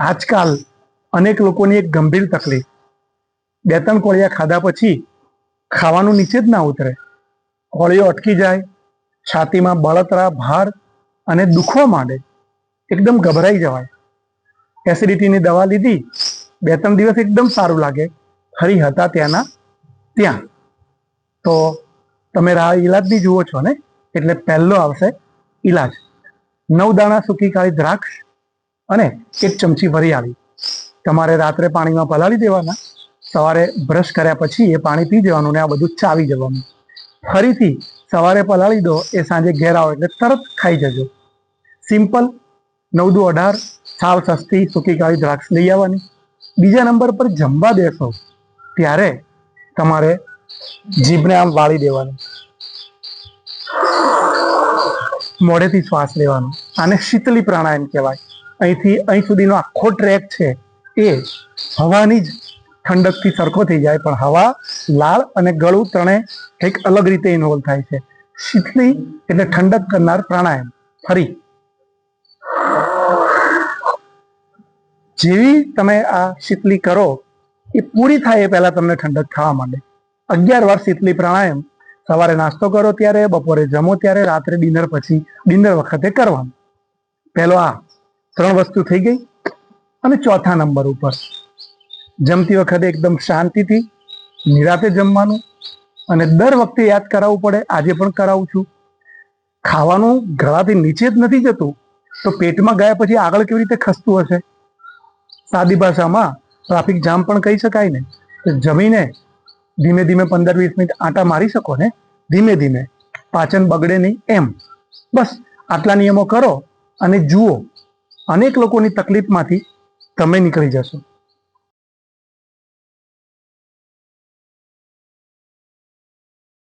આજકાલ અનેક લોકોની એક ગંભીર તકલીફ, 2-3 કોળિયા ખાધા પછી ખાવાનું નીચે જ ના ઉતરે, કોળિયો અટકી જાય, છાતીમાં બળતરા, ભાર અને દુખવા માંડે, એકદમ ગભરાઈ જવાય. એસિડિટીની દવા લીધી, 2-3 દિવસ એકદમ સારું લાગે, ફરી હતા ત્યાંના ત્યાં. તો તમે રાહ ઈલાજની જુઓ છો ને, એટલે પહેલો આવશે ઈલાજ. 9 દાણા સૂકી કાળી દ્રાક્ષ અને 1 ચમચી વરિયાળી તમારે રાત્રે પાણીમાં પલાળી દેવાના. સવારે બ્રશ કર્યા પછી એ પાણી પી જવાનું ને આ બધું ચાવી જવાનું. ફરીથી સવારે પલાળી દો, એ સાંજે ઘેર આવો એટલે તરત ખાઈ જજો. સિમ્પલ. 9 દુ 18, સાવ સસ્તી સૂકી કાળી દ્રાક્ષ લઈ આવવાની. બીજા નંબર પર જમવા બેસો ત્યારે તમારે જીભને આમ વાળી દેવાનું, મોઢેથી શ્વાસ લેવાનો. આને શીતલી પ્રાણાયામ કહેવાય. અહીંથી અહીં સુધીનો આખો ટ્રેક છે એ હવાની જ ઠંડકથી સરખો થઈ જાય, પણ હવા, લાળ અને ગળું ત્રણે કંઈક અલગ રીતે ઇન્વોલ્વ થાય છે. શીતલી એટલે ઠંડક કરનાર પ્રાણાયામ. ફરી જેવી તમે આ શીતલી કરો, એ પૂરી થાય એ પહેલા તમને ઠંડક થવા માંડે. 11 વાર શીતલી પ્રાણાયામ સવારે નાસ્તો કરો ત્યારે, બપોરે જમો ત્યારે, રાત્રે ડિનર પછી, ડિનર વખતે કરવાનું. પહેલો આ 3 વસ્તુ થઈ ગઈ. અને ચોથા નંબર ઉપર જમતી વખતે એકદમ શાંતિથી નિરાતે જમવાનું. અને દર વખતે યાદ કરાવવું પડે, આજે પણ કરાવું છું, ખાવાનું ગળાથી નીચે જ નથી જતું તો પેટમાં ગયા પછી આગળ કેવી રીતે ખસતું હશે? સાદી ભાષામાં ટ્રાફિક જામ પણ કહી શકાય ને. તો જમીને ધીમે ધીમે 15-20 મિનિટ આંટા મારી શકો ને, ધીમે ધીમે, પાચન બગડે નહીં એમ. બસ આટલા નિયમો કરો અને જુઓ, અનેક લોકોની તકલીફમાંથી તમે નીકળી જશો.